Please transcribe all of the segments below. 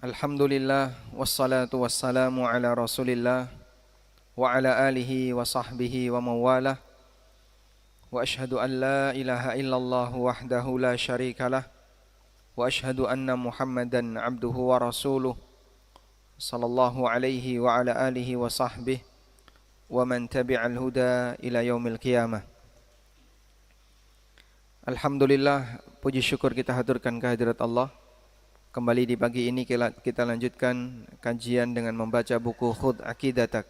Alhamdulillah wassalatu wassalamu ala Rasulillah wa ala alihi wa sahbihi wa mawalah wa ashhadu an la ilaha illallah wahdahu la syarikalah wa ashhadu anna Muhammadan abduhu wa rasuluh sallallahu alaihi wa ala alihi wa sahbihi wa man tabi'al huda ila yaumil qiyamah. Alhamdulillah, puji syukur kita haturkan kehadirat Allah. Kembali di pagi ini kita lanjutkan kajian dengan membaca buku Khudh Aqidatak.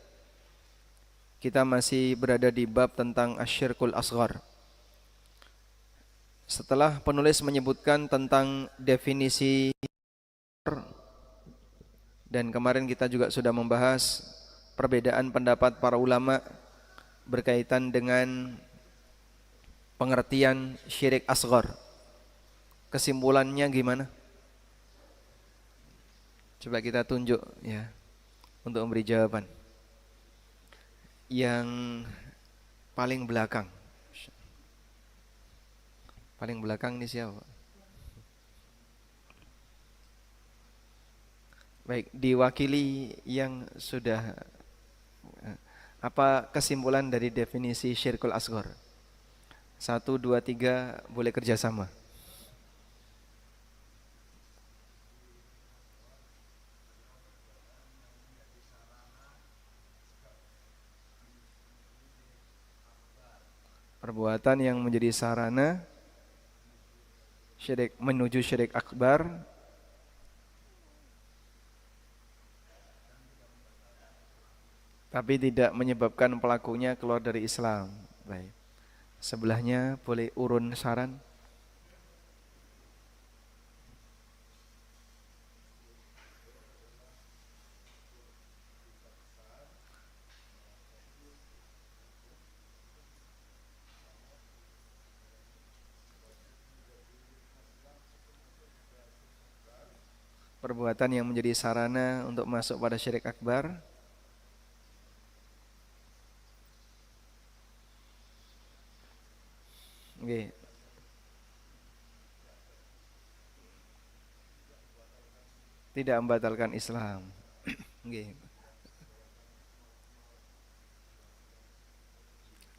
Kita masih berada di bab tentang asyirkul asghar. Setelah penulis menyebutkan tentang definisi, dan kemarin kita juga sudah membahas perbedaan pendapat para ulama berkaitan dengan pengertian syirik asghar. Kesimpulannya gimana? Coba kita tunjuk ya untuk memberi jawaban. Yang paling belakang. Paling belakang ini siapa? Baik, diwakili yang sudah. Apa kesimpulan dari definisi syirkul asghar? 1, 2, 3 boleh kerjasama. Perbuatan yang menjadi sarana syirik menuju syirik akbar tapi tidak menyebabkan pelakunya keluar dari Islam. Baik. Sebelahnya boleh urun saran. Perbuatan yang menjadi sarana untuk masuk pada syirik akbar. Oke. Tidak membatalkan Islam. Oke.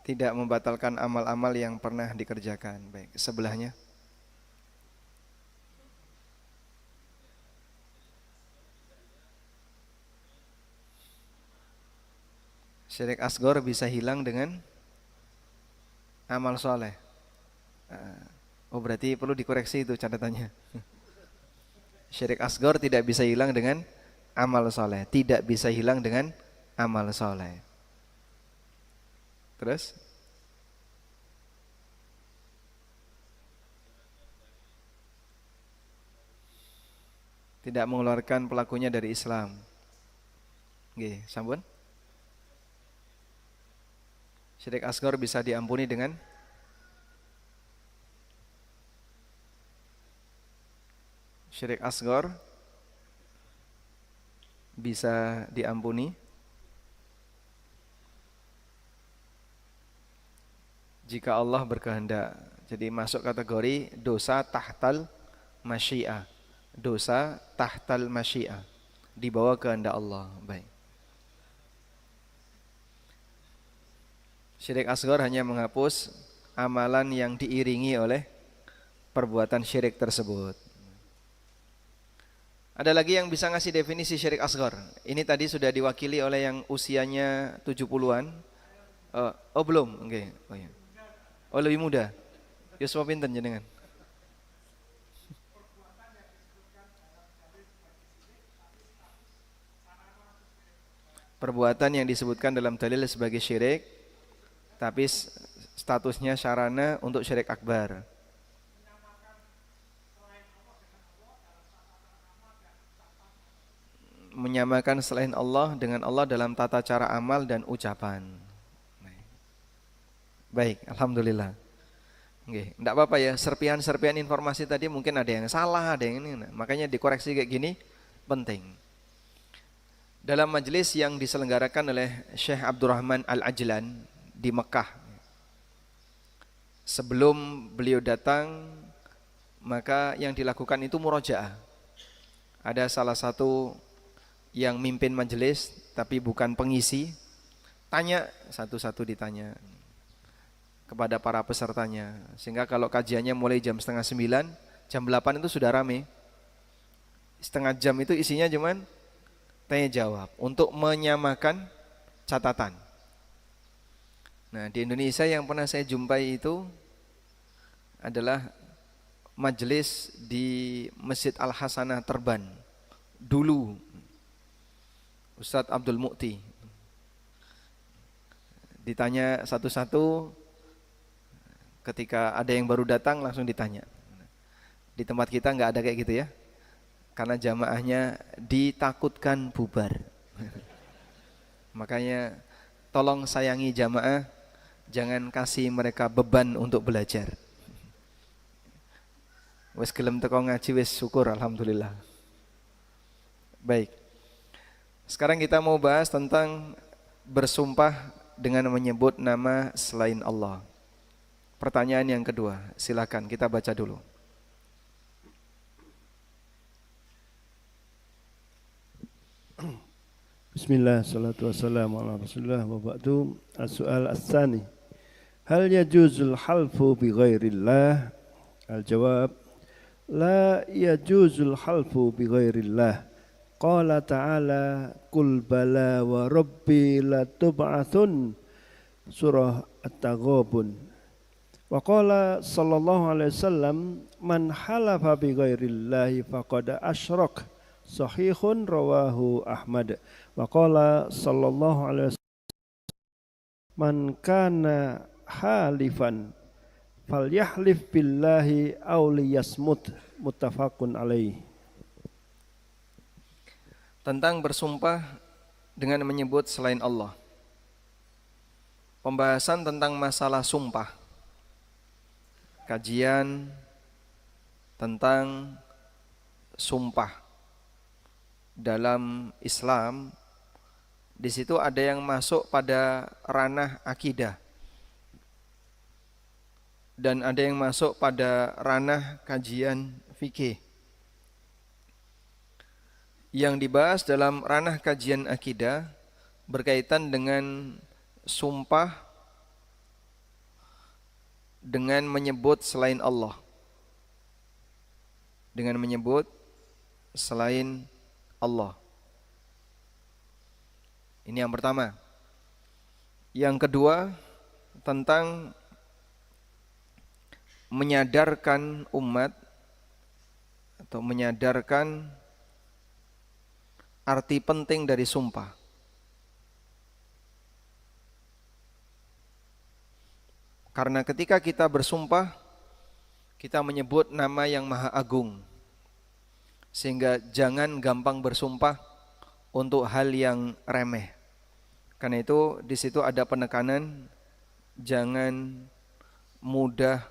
Tidak membatalkan amal-amal yang pernah dikerjakan. Baik, sebelahnya. Syirik asghar bisa hilang dengan amal soleh. Oh, berarti perlu dikoreksi itu catatannya. Syirik asghar tidak bisa hilang dengan amal soleh. Tidak bisa hilang dengan amal soleh. Terus? Tidak mengeluarkan pelakunya dari Islam. Oke, sampun. Syirik asghar bisa diampuni dengan syirik asghar bisa diampuni jika Allah berkehendak. Jadi masuk kategori dosa tahtal masyiah. Dosa tahtal masyiah, di bawah kehendak Allah. Baik. Syirik asghar hanya menghapus amalan yang diiringi oleh perbuatan syirik tersebut. Ada lagi yang bisa ngasih definisi syirik asghar? Ini tadi sudah diwakili oleh yang usianya 70-an. Oh belum? Oke. Oh ya. Oh lebih muda. Yusuf pinten jenengan? Perbuatan yang disebutkan dalam dalil sebagai syirik, tapi statusnya sarana untuk syirik akbar. Menyamakan selain Allah dengan Allah dalam tata cara amal dan ucapan. Baik, alhamdulillah. Oke, enggak apa-apa ya, serpihan-serpihan informasi tadi mungkin ada yang salah, ada yang ini. Makanya dikoreksi kayak gini penting. Dalam majelis yang diselenggarakan oleh Syekh Abdurrahman Al-Ajlan di Mekah, sebelum beliau datang, maka yang dilakukan itu murojaah. Ada salah satu yang mimpin majelis tapi bukan pengisi, tanya satu-satu, ditanya kepada para pesertanya, sehingga kalau kajiannya mulai jam setengah 9, jam 8 itu sudah rame. Setengah jam itu isinya cuman tanya jawab untuk menyamakan catatan. Nah, di Indonesia yang pernah saya jumpai itu adalah majelis di Masjid Al-Hasanah Terban. Dulu Ustadz Abdul Mukti ditanya satu-satu, ketika ada yang baru datang langsung ditanya. Di tempat kita nggak ada kayak gitu ya, karena jamaahnya ditakutkan bubar. Makanya tolong sayangi jamaah, jangan kasih mereka beban untuk belajar. Wes gelem teko ngaji wes syukur alhamdulillah. Baik. Sekarang kita mau bahas tentang bersumpah dengan menyebut nama selain Allah. Pertanyaan yang kedua, silakan kita baca dulu. Bismillah, salatu wassalamu ala rasulullah wa ba'du. As-su'al as-sani, hal yajuzul halfu bi ghairillah? Al-jawab, la yajuzul halfu bi ghairillah. Qala ta'ala, qul bala wa rabbi latub'atsun. Surah At-Taghabun. Wa qala sallallahu alaihi wasallam, man halafa bi ghairillahi faqad asyrak. Sahihun rawahu Ahmad. Wa qala sallallahu alaihi wasallam, man kana halifan falyahlif billahi aw liyasmut. Muttafaqun alaih. Tentang bersumpah dengan menyebut selain Allah. Pembahasan tentang masalah sumpah. Kajian tentang sumpah dalam Islam. Di situ ada yang masuk pada ranah akidah dan ada yang masuk pada ranah kajian fikih. Yang dibahas dalam ranah kajian akidah berkaitan dengan sumpah dengan menyebut selain Allah. Dengan menyebut selain Allah. Ini yang pertama. Yang kedua, tentang menyadarkan umat atau menyadarkan arti penting dari sumpah. Karena ketika kita bersumpah, kita menyebut nama yang Maha Agung. Sehingga jangan gampang bersumpah untuk hal yang remeh. Karena itu di situ ada penekanan, jangan mudah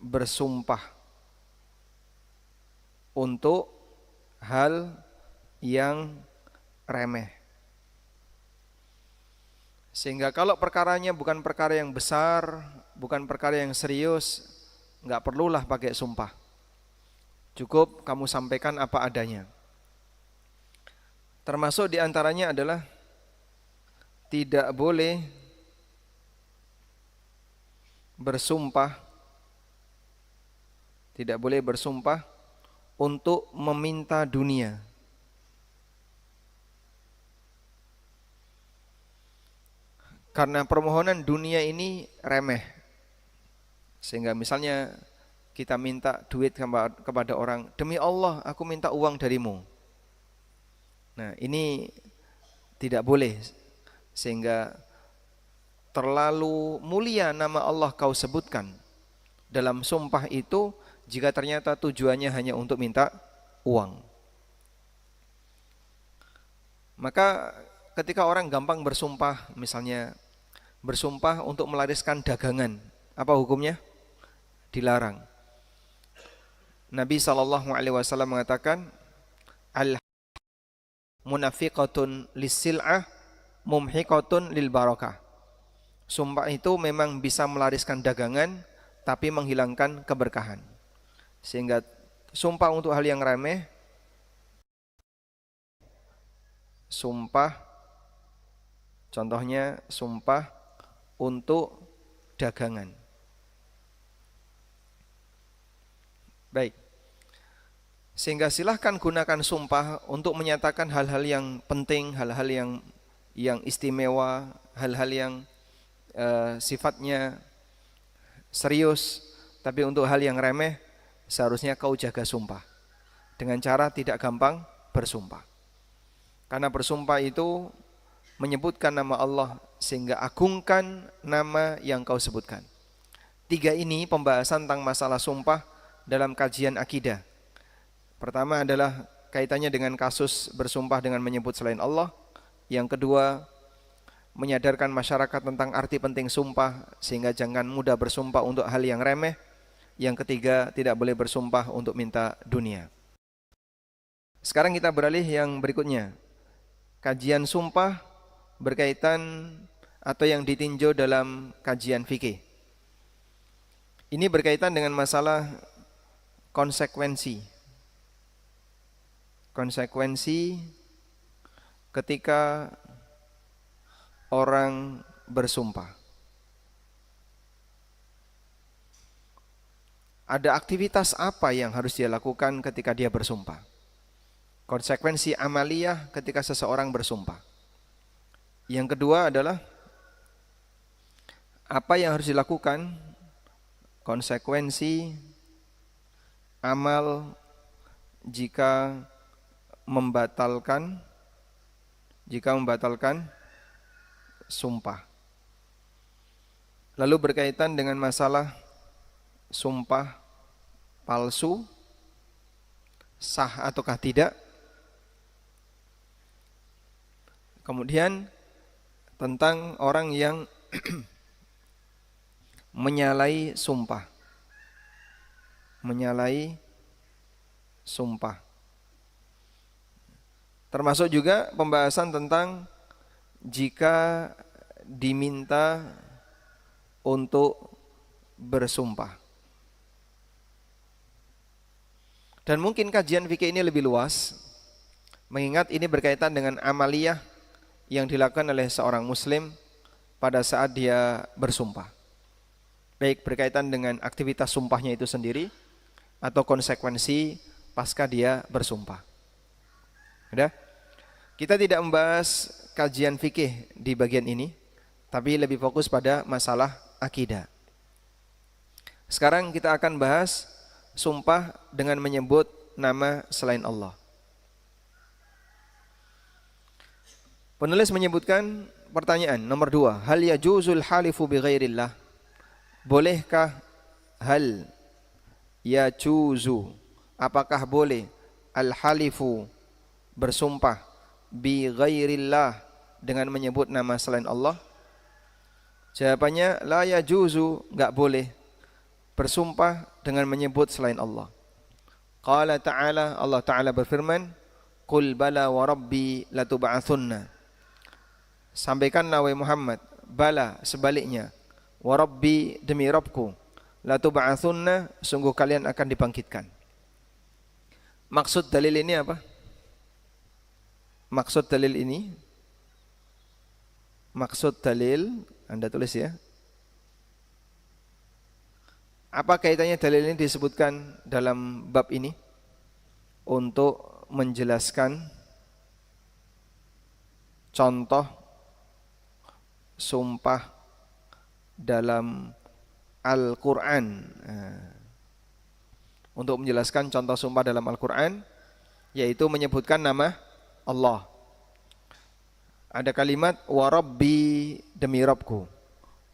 bersumpah untuk hal yang remeh. Sehingga kalau perkaranya bukan perkara yang besar, bukan perkara yang serius, nggak perlulah pakai sumpah. Cukup kamu sampaikan apa adanya. Termasuk diantaranya adalah tidak boleh bersumpah, tidak boleh bersumpah untuk meminta dunia. Karena permohonan dunia ini remeh. Sehingga misalnya kita minta duit kepada orang, demi Allah aku minta uang darimu. Nah, ini tidak boleh. Sehingga terlalu mulia nama Allah kau sebutkan dalam sumpah itu jika ternyata tujuannya hanya untuk minta uang. Maka ketika orang gampang bersumpah, misalnya bersumpah untuk melariskan dagangan, apa hukumnya? Dilarang. Nabi SAW mengatakan, al munafiqatun lis-sil'ah mumhiqatun lil barakah. Sumpah itu memang bisa melariskan dagangan tapi menghilangkan keberkahan. Sehingga sumpah untuk hal yang remeh sumpah, contohnya sumpah untuk dagangan. Baik. Sehingga silahkan gunakan sumpah untuk menyatakan hal-hal yang penting, hal-hal yang istimewa, hal-hal yang sifatnya serius. Tapi untuk hal yang remeh, seharusnya kau jaga sumpah. Dengan cara tidak gampang bersumpah. Karena bersumpah itu menyebutkan nama Allah, sehingga agungkan nama yang kau sebutkan. 3 ini pembahasan tentang masalah sumpah dalam kajian akidah. Pertama adalah kaitannya dengan kasus bersumpah dengan menyebut selain Allah. Yang kedua, menyadarkan masyarakat tentang arti penting sumpah sehingga jangan mudah bersumpah untuk hal yang remeh. Yang ketiga, tidak boleh bersumpah untuk minta dunia. Sekarang kita beralih yang berikutnya. Kajian sumpah berkaitan atau yang ditinjau dalam kajian fikih. Ini berkaitan dengan masalah konsekuensi. Konsekuensi ketika orang bersumpah. Ada aktivitas apa yang harus dia lakukan ketika dia bersumpah? Konsekuensi amaliyah ketika seseorang bersumpah. Yang kedua adalah apa yang harus dilakukan? Konsekuensi amal jika membatalkan sumpah. Lalu berkaitan dengan masalah sumpah palsu, sah ataukah tidak. Kemudian tentang orang yang menyalahi sumpah. Termasuk juga pembahasan tentang jika diminta untuk bersumpah. Dan mungkin kajian fikih ini lebih luas, mengingat ini berkaitan dengan amaliyah yang dilakukan oleh seorang muslim pada saat dia bersumpah. Baik berkaitan dengan aktivitas sumpahnya itu sendiri atau konsekuensi pasca dia bersumpah. Sudah? Kita tidak membahas kajian fikih di bagian ini, tapi lebih fokus pada masalah akidah. Sekarang kita akan bahas sumpah dengan menyebut nama selain Allah. Penulis menyebutkan pertanyaan nomor 2, hal yajuzul halifu bi ghairillah? Bolehkah hal yajuzu? Apakah boleh al halifu bersumpah bi ghairillah dengan menyebut nama selain Allah? Jawabannya la yajuzu, enggak boleh bersumpah dengan menyebut selain Allah. Qala ta'ala, Allah Ta'ala berfirman, qul bala wa rabbi latub'atsunna. Sampaikanlah wahai Muhammad, bala sebaliknya, wa rabbi demi Rabbku, latub'atsunna sungguh kalian akan dibangkitkan. Maksud dalil ini apa? Maksud dalil Anda tulis ya. Apa kaitannya dalil ini disebutkan dalam bab ini? Untuk menjelaskan contoh sumpah dalam Al-Quran. Untuk menjelaskan contoh sumpah dalam Al-Quran, yaitu menyebutkan nama Allah. Ada kalimat wa rabbi demi Rabbku,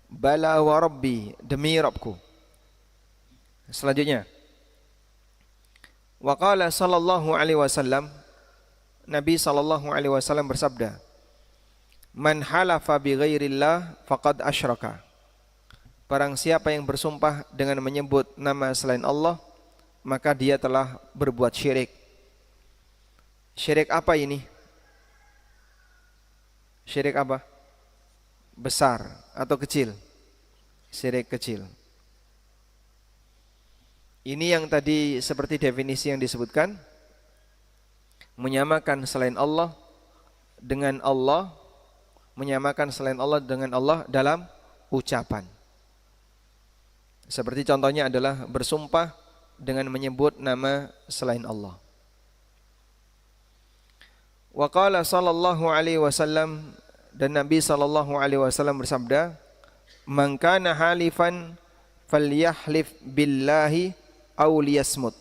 bala wa rabbi demi Rabbku. Selanjutnya, wa qala sallallahu alaihi wasallam, Nabi sallallahu alaihi wasallam bersabda, man halafa bi ghairillah faqad asyraka. Barang siapa yang bersumpah dengan menyebut nama selain Allah, maka dia telah berbuat syirik. Syirik apa ini? Syirik apa? Besar atau kecil? Syirik kecil. Ini yang tadi seperti definisi yang disebutkan, menyamakan selain Allah dengan Allah, menyamakan selain Allah dengan Allah dalam ucapan. Seperti contohnya adalah bersumpah dengan menyebut nama selain Allah. Wa qala sallallahu alaihi wasallam, dan Nabi sallallahu alaihi wasallam bersabda, "Man kana halifan falyahlif billahi aw liyasmut."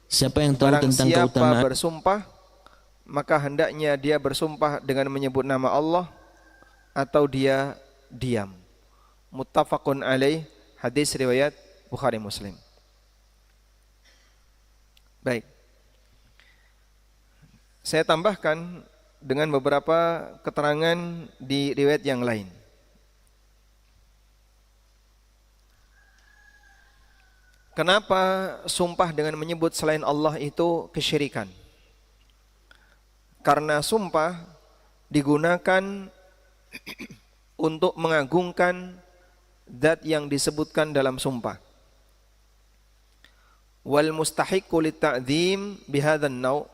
Siapa yang tahu Barang tentang siapa keutamaan bersumpah, maka hendaknya dia bersumpah dengan menyebut nama Allah atau dia diam. Muttafaqun alaih, hadis riwayat Bukhari Muslim. Baik. Saya tambahkan dengan beberapa keterangan di riwayat yang lain. Kenapa sumpah dengan menyebut selain Allah itu kesyirikan? Karena sumpah digunakan untuk mengagungkan zat yang disebutkan dalam sumpah. Wal mustahiqqu lit-ta'dzim bihadzan naw',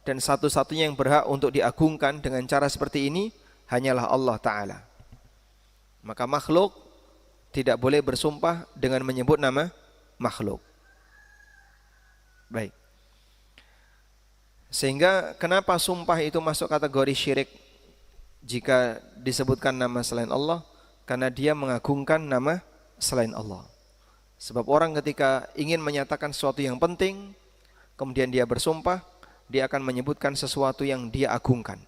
dan satu-satunya yang berhak untuk diagungkan dengan cara seperti ini hanyalah Allah Ta'ala. Maka makhluk tidak boleh bersumpah dengan menyebut nama makhluk. Baik. Sehingga kenapa sumpah itu masuk kategori syirik jika disebutkan nama selain Allah? Karena dia mengagungkan nama selain Allah. Sebab orang ketika ingin menyatakan sesuatu yang penting, kemudian dia bersumpah, dia akan menyebutkan sesuatu yang dia agungkan.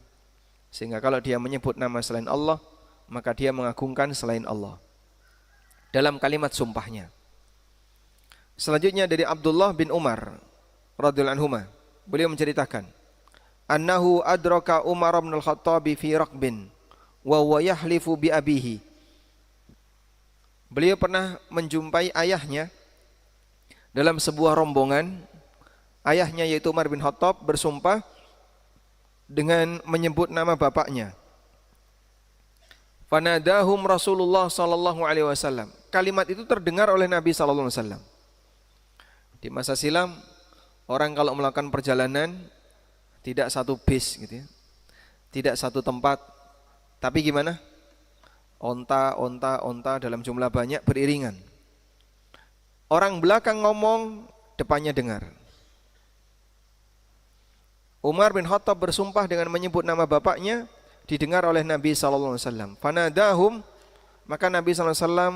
Sehingga kalau dia menyebut nama selain Allah, maka dia mengagungkan selain Allah dalam kalimat sumpahnya. Selanjutnya dari Abdullah bin Umar radhiyallahu anhuma, beliau menceritakan, annahu adraka Umar bin Al-Khattab fi raqbin wa huwa yahlifu bi abihi. Beliau pernah menjumpai ayahnya dalam sebuah rombongan. Ayahnya yaitu Umar bin Khattab bersumpah dengan menyebut nama bapaknya. Fanadahum Rasulullah sallallahu alaihi wasallam. Kalimat itu terdengar oleh Nabi sallallahu alaihi wasallam. Di masa silam, orang kalau melakukan perjalanan tidak satu bis gitu ya. Tidak satu tempat. Tapi gimana? Onta dalam jumlah banyak beriringan. Orang belakang ngomong, depannya dengar. Umar bin Khattab bersumpah dengan menyebut nama bapaknya, didengar oleh Nabi sallallahu alaihi wasallam. Fanadahum, maka Nabi sallallahu alaihi wasallam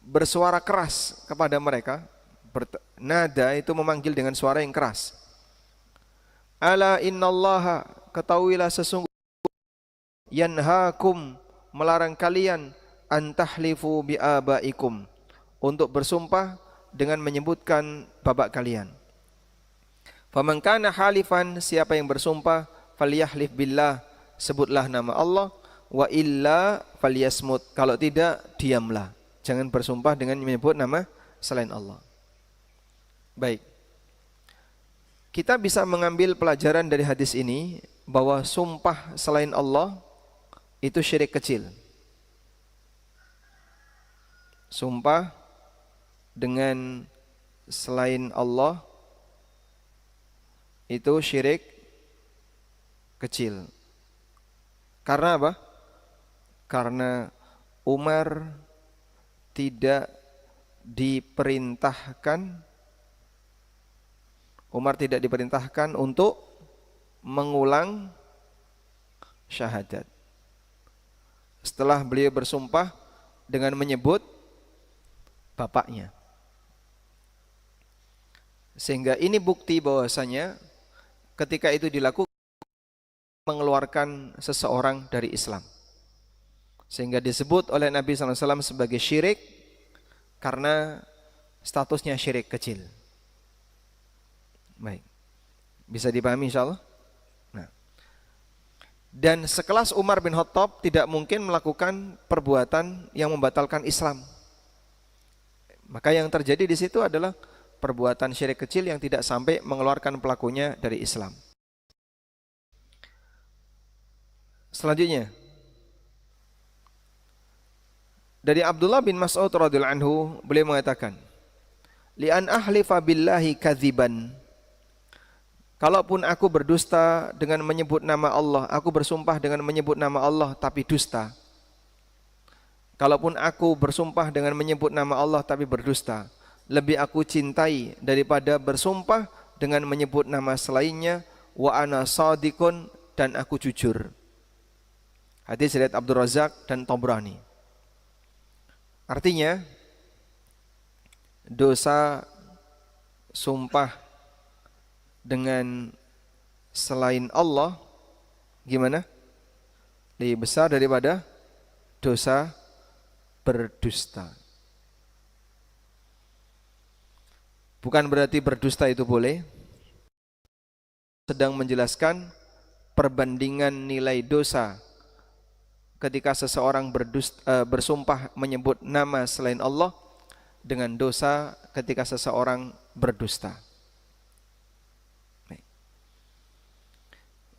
bersuara keras kepada mereka. Nada itu memanggil dengan suara yang keras. Ala innallaha, ketahuilah sesungguhnya, yanhaakum, melarang kalian, antahlifu bi abaikum, untuk bersumpah dengan menyebutkan bapak kalian. Faman kana halifan, siapa yang bersumpah, falyahlif billah, sebutlah nama Allah, wa illa falyasmut, kalau tidak diamlah, jangan bersumpah dengan menyebut nama selain Allah. Baik. Kita bisa mengambil pelajaran dari hadis ini bahwa sumpah selain Allah itu syirik kecil. Sumpah dengan selain Allah itu syirik kecil. Karena apa? Karena Umar tidak diperintahkan untuk mengulang syahadat setelah beliau bersumpah dengan menyebut bapaknya. Sehingga ini bukti bahwasanya ketika itu dilakukan mengeluarkan seseorang dari Islam. Sehingga disebut oleh Nabi SAW sebagai syirik karena statusnya syirik kecil. Baik. Bisa dipahami insyaallah? Nah. Dan sekelas Umar bin Khattab tidak mungkin melakukan perbuatan yang membatalkan Islam. Maka yang terjadi di situ adalah perbuatan syirik kecil yang tidak sampai mengeluarkan pelakunya dari Islam. Selanjutnya dari Abdullah bin Mas'ud radhiyallahu anhu, beliau mengatakan, "Li'an ahlifa billahi kadziban." kalaupun aku berdusta dengan menyebut nama Allah, aku bersumpah dengan menyebut nama Allah tapi dusta. Kalaupun aku bersumpah dengan menyebut nama Allah tapi berdusta, lebih aku cintai daripada bersumpah dengan menyebut nama selainnya, wa ana shadiqun, dan aku jujur. Hadis riwayat Abdul Razak dan Tabrani. Artinya, dosa sumpah dengan selain Allah gimana? Lebih besar daripada dosa berdusta. Bukan berarti berdusta itu boleh. Sedang menjelaskan perbandingan nilai dosa ketika seseorang bersumpah menyebut nama selain Allah dengan dosa ketika seseorang berdusta.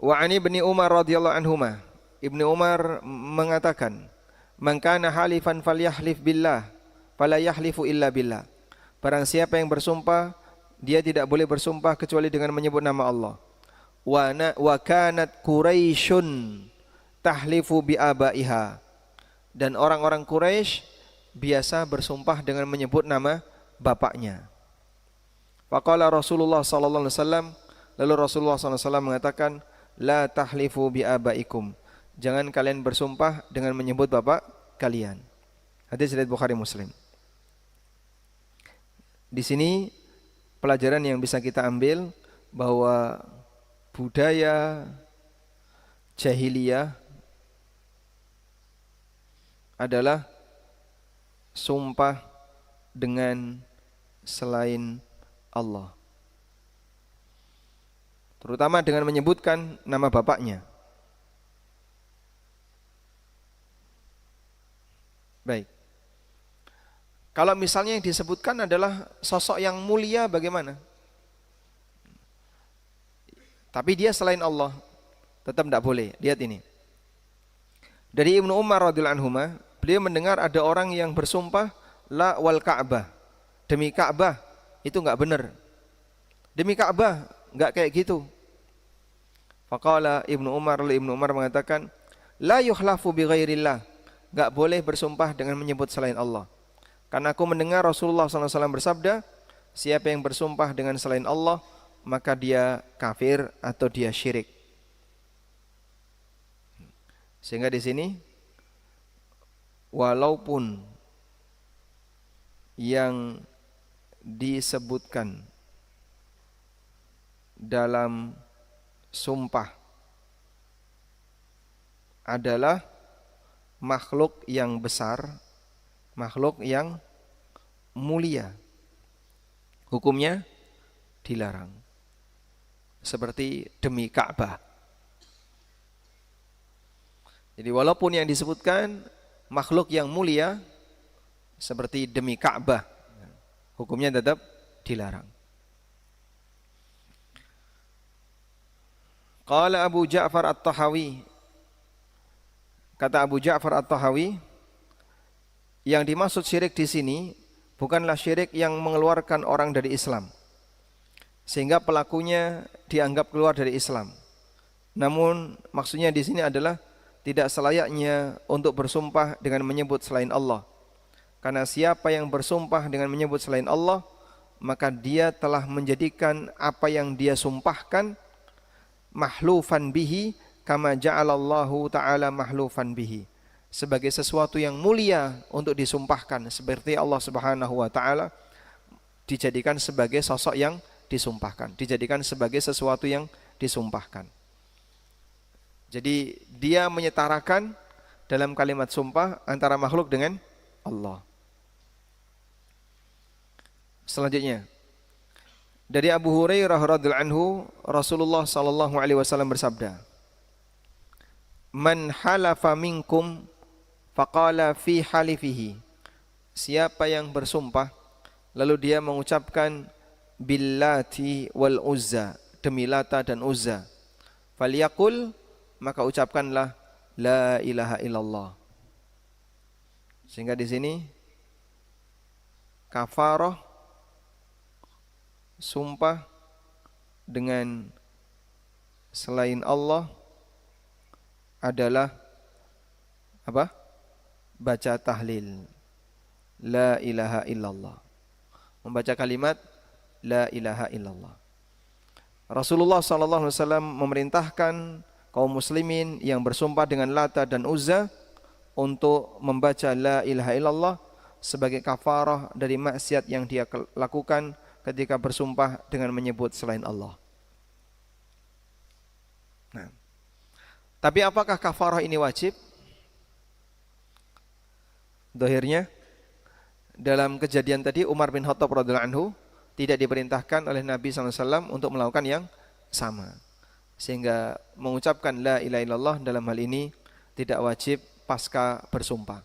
Wa ani ibni Umar radhiyallahu anhuma, Ibnu Umar mengatakan, "Man kana halifan falyahlif billah, fala yahlifu illa billah." Barang siapa yang bersumpah, dia tidak boleh bersumpah kecuali dengan menyebut nama Allah. Wa kanat Quraisyun tahlifu bi abaiha. Dan orang-orang Quraisy biasa bersumpah dengan menyebut nama bapaknya. Faqala Rasulullah sallallahu alaihi wasallam, lalu Rasulullah sallallahu alaihi wasallam mengatakan, "La tahlifu bi abaikum." Jangan kalian bersumpah dengan menyebut bapak kalian. Hadis riwayat Bukhari Muslim. Di sini pelajaran yang bisa kita ambil bahwa budaya jahiliyah adalah sumpah dengan selain Allah, terutama dengan menyebutkan nama bapaknya. Baik. Kalau misalnya yang disebutkan adalah sosok yang mulia bagaimana? Tapi dia selain Allah, tetap tidak boleh. Lihat ini. Dari Ibnu Umar radhiyallahu anhu, beliau mendengar ada orang yang bersumpah la wal Ka'bah. Demi Ka'bah, itu enggak benar. Demi Ka'bah, enggak kayak gitu. Faqala Ibnu Umar, lalu Ibnu Umar mengatakan, la yuhlafu bi ghairillah. Enggak boleh bersumpah dengan menyebut selain Allah. Karena aku mendengar Rasulullah SAW bersabda, siapa yang bersumpah dengan selain Allah, maka dia kafir atau dia syirik. Sehingga di sini, walaupun yang disebutkan dalam sumpah adalah makhluk yang besar, makhluk yang mulia, hukumnya dilarang. Seperti demi Ka'bah. Jadi walaupun yang disebutkan makhluk yang mulia seperti demi Ka'bah, hukumnya tetap dilarang. Qala Abu Ja'far At-Tahawi, kata Abu Ja'far At-Tahawi, yang dimaksud syirik di sini bukanlah syirik yang mengeluarkan orang dari Islam, sehingga pelakunya dianggap keluar dari Islam. Namun maksudnya di sini adalah tidak selayaknya untuk bersumpah dengan menyebut selain Allah. Karena siapa yang bersumpah dengan menyebut selain Allah, maka dia telah menjadikan apa yang dia sumpahkan mahlufan bihi, kama ja'alallahu ta'ala mahlufan bihi, sebagai sesuatu yang mulia untuk disumpahkan, seperti Allah Subhanahu wa taala dijadikan sebagai sosok yang disumpahkan, dijadikan sebagai sesuatu yang disumpahkan. Jadi dia menyetarakan dalam kalimat sumpah antara makhluk dengan Allah. Selanjutnya, dari Abu Hurairah radhiyallahu anhu, Rasulullah sallallahu alaihi wasallam bersabda, "Man halafa minkum faqala fi halifihi." Siapa yang bersumpah lalu dia mengucapkan billati wal uzza, demi Lata dan Uzza, falyaqul, maka ucapkanlah la ilaha illallah. Sehingga di sini kafarah sumpah dengan selain Allah adalah apa? Baca tahlil la ilaha illallah. Membaca kalimat la ilaha illallah. Rasulullah SAW memerintahkan kaum muslimin yang bersumpah dengan Lata dan Uzza untuk membaca la ilaha illallah sebagai kafarah dari maksiat yang dia lakukan ketika bersumpah dengan menyebut selain Allah. Nah, tapi apakah kafarah ini wajib? Dohirnya dalam kejadian tadi Umar bin Khattab radhiyallahu anhu tidak diperintahkan oleh Nabi SAW untuk melakukan yang sama, sehingga mengucapkan la ilaha illallah dalam hal ini tidak wajib pasca bersumpah,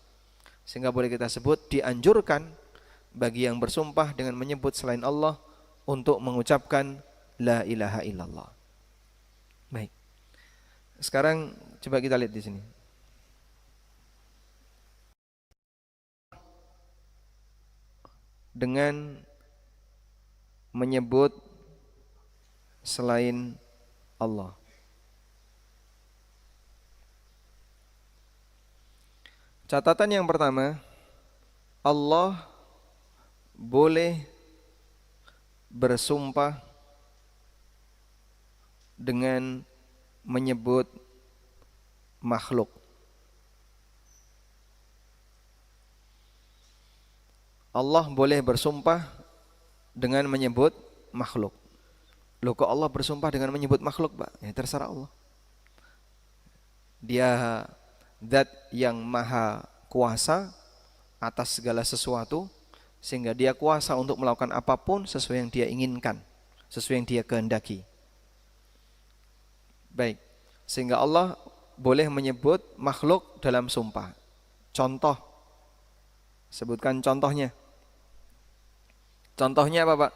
sehingga boleh kita sebut dianjurkan bagi yang bersumpah dengan menyebut selain Allah untuk mengucapkan la ilaha illallah. Baik, sekarang coba kita lihat di sini. Dengan menyebut selain Allah. Catatan yang pertama, Allah boleh bersumpah dengan menyebut makhluk. Allah boleh bersumpah dengan menyebut makhluk. Loh, kok Allah bersumpah dengan menyebut makhluk, Pak? Ya terserah Allah. Dia zat yang maha kuasa atas segala sesuatu, sehingga dia kuasa untuk melakukan apapun sesuai yang dia inginkan, sesuai yang dia kehendaki. Baik, sehingga Allah boleh menyebut makhluk dalam sumpah. Contoh, sebutkan contohnya. Contohnya apa, Pak?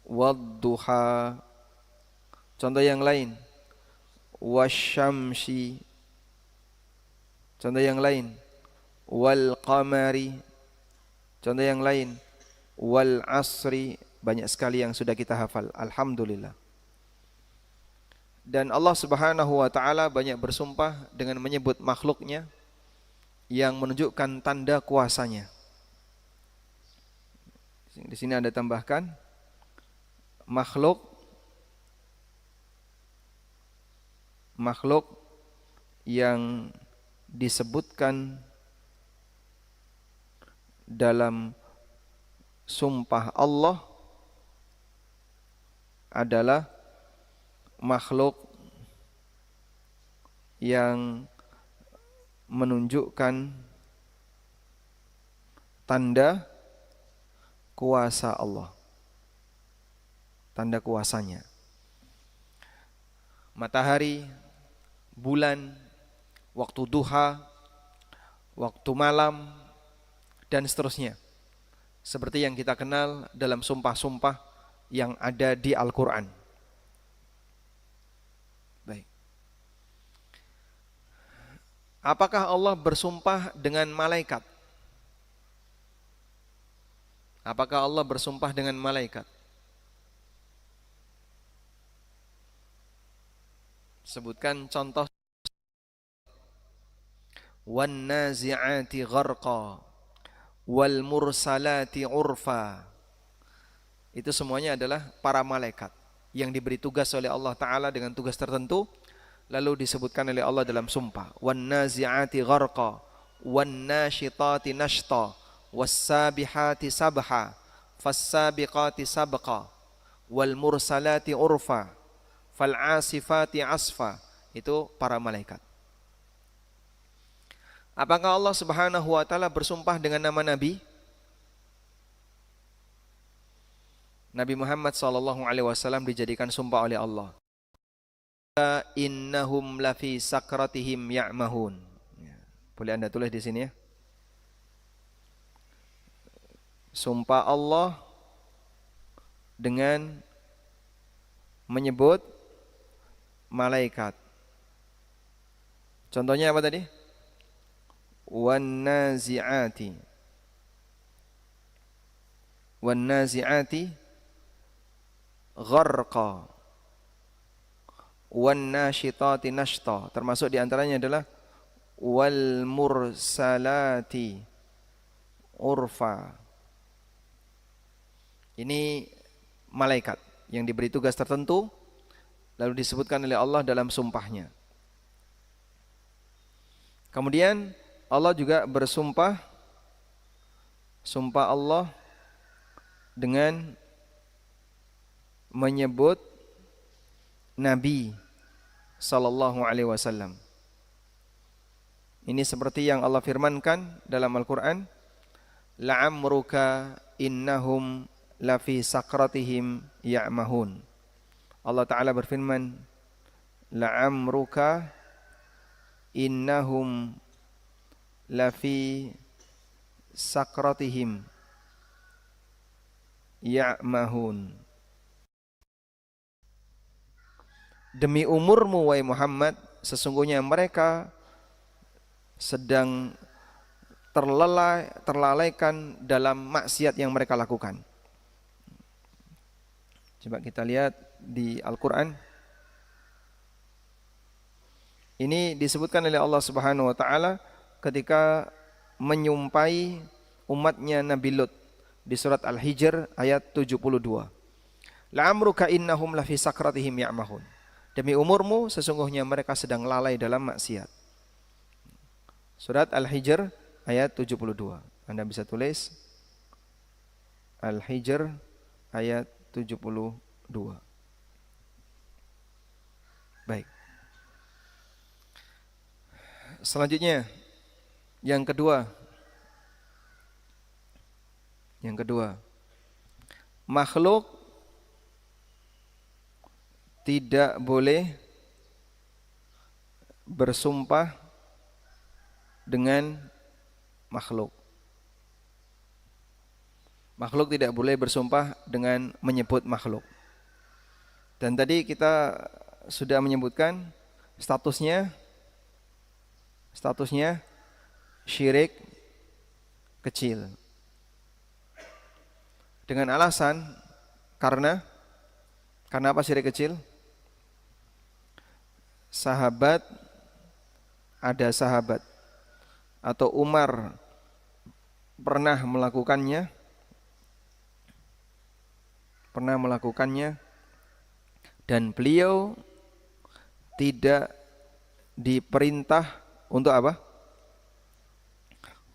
Wadduha. Contoh yang lain, wasyamsi. Contoh yang lain, wal qamari. Contoh yang lain, wal asri. Banyak sekali yang sudah kita hafal, alhamdulillah. Dan Allah Subhanahu wa taala banyak bersumpah dengan menyebut makhluknya yang menunjukkan tanda kuasanya. Di sini ada tambahkan makhluk yang disebutkan dalam sumpah Allah adalah makhluk yang menunjukkan tanda kuasa Allah, tanda kuasanya. Matahari, bulan, waktu duha, waktu malam, dan seterusnya. Seperti yang kita kenal dalam sumpah-sumpah yang ada di Al-Quran. Baik. Apakah Allah bersumpah dengan malaikat? Apakah Allah bersumpah dengan malaikat? Sebutkan contoh. Wan nazi'ati gharqa wal mursalati urfa. Itu semuanya adalah para malaikat yang diberi tugas oleh Allah Ta'ala dengan tugas tertentu, lalu disebutkan oleh Allah dalam sumpah. Wan nazi'ati gharqa wan nashitati nashta was-sabihati sabha fas-sabiqati sabqa wal mursalati urfa fal asifati asfa. Itu para malaikat. Apakah Allah Subhanahu wa taala bersumpah dengan nama Nabi? Nabi Muhammad sallallahu alaihi wasallam dijadikan sumpah oleh Allah. Innahum lafi sakratihim ya'mahun. Boleh Anda tulis di sini ya. Sumpah Allah dengan menyebut malaikat. Contohnya apa tadi? Wan nazi'ati gharqa wan nasyitati nashta. Termasuk diantaranya adalah wal mursalati urfa. Ini malaikat yang diberi tugas tertentu lalu disebutkan oleh Allah dalam sumpahnya. Kemudian Allah juga bersumpah, sumpah Allah dengan menyebut Nabi sallallahu alaihi wasallam. Ini seperti yang Allah firmankan dalam Al-Qur'an, la'amruka innahum lafi sakratihim ya'mahun. Allah Ta'ala berfirman, la'amruka innahum lafi sakratihim ya'mahun. Demi umurmu wahai Muhammad, sesungguhnya mereka sedang terlalaikan dalam maksiat yang mereka lakukan. Coba kita lihat di Al-Quran. Ini disebutkan oleh Allah Subhanahu wa taala ketika menyumpai umatnya Nabi Lut di surat Al-Hijr ayat 72. La'amruka innahum lafi sakratihim ya'mahun. Demi umurmu sesungguhnya mereka sedang lalai dalam maksiat. Surat Al-Hijr ayat 72. Anda bisa tulis Al-Hijr ayat 72. Baik. Selanjutnya yang kedua. Makhluk tidak boleh bersumpah dengan makhluk. Makhluk tidak boleh bersumpah dengan menyebut makhluk. Dan tadi kita sudah menyebutkan statusnya syirik kecil. Dengan alasan karena apa syirik kecil? Ada sahabat atau Umar pernah melakukannya dan beliau tidak diperintah untuk apa?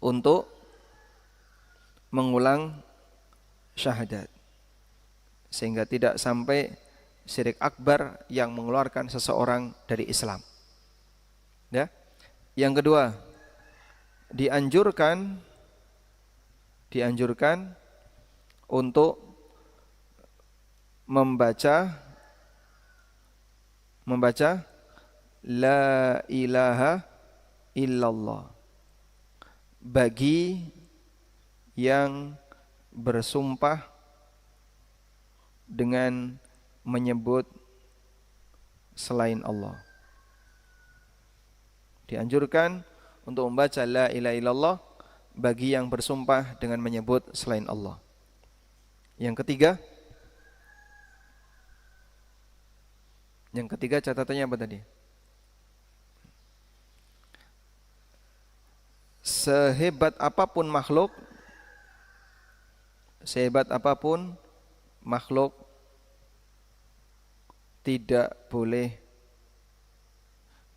Untuk mengulang syahadat, sehingga tidak sampai syirik akbar yang mengeluarkan seseorang dari Islam. Ya. Yang kedua, dianjurkan untuk membaca la ilaha illallah bagi yang bersumpah dengan menyebut selain Allah. Dianjurkan untuk membaca la ilaha illallah bagi yang bersumpah dengan menyebut selain Allah. Yang ketiga catatannya apa tadi? Sehebat apapun makhluk tidak boleh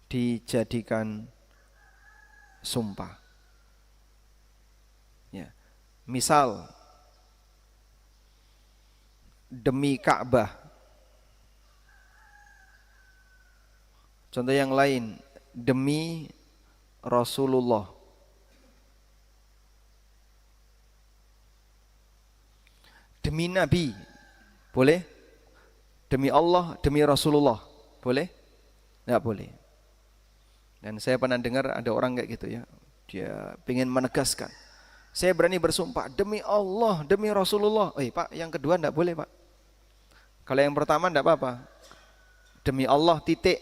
dijadikan sumpah. Ya. Misal demi Ka'bah. Contoh yang lain, demi Rasulullah. Demi Nabi, boleh? Demi Allah, demi Rasulullah, boleh? Tidak boleh. Dan saya pernah dengar ada orang kayak gitu ya, dia ingin menegaskan, saya berani bersumpah demi Allah, demi Rasulullah. Pak, yang kedua tidak boleh Pak. Kalau yang pertama tidak apa-apa. Demi Allah titik,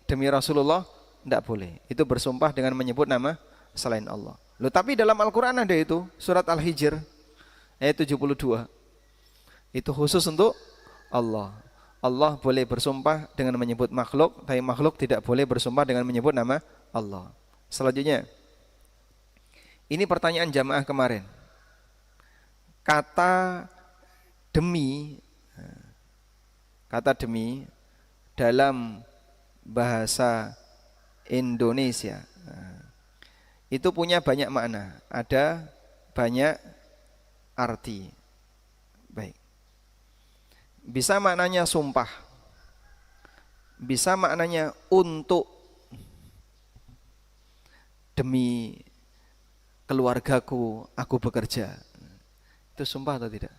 demi Rasulullah tidak boleh. Itu bersumpah dengan menyebut nama selain Allah. Loh, tapi dalam Al-Quran ada itu, surat Al-Hijr ayat 72. Itu khusus untuk Allah. Allah boleh bersumpah dengan menyebut makhluk, tapi makhluk tidak boleh bersumpah dengan menyebut nama Allah. Selanjutnya, ini pertanyaan jamaah kemarin. Kata demi dalam bahasa Indonesia itu punya banyak makna, ada banyak arti. Baik. Bisa maknanya sumpah, bisa maknanya untuk, demi keluargaku aku bekerja. Itu sumpah atau tidak?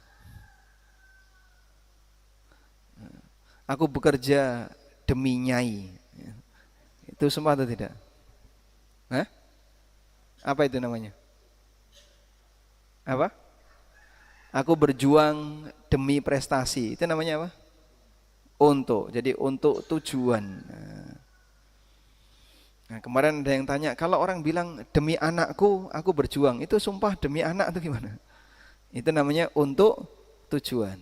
Aku bekerja demi Nyai. Itu sumpah atau tidak? Hah? Apa itu namanya? Apa? Aku berjuang demi prestasi. Itu namanya apa? Untuk. Jadi untuk tujuan. Nah, kemarin ada yang tanya, kalau orang bilang demi anakku aku berjuang, itu sumpah demi anak itu gimana? Itu namanya untuk tujuan,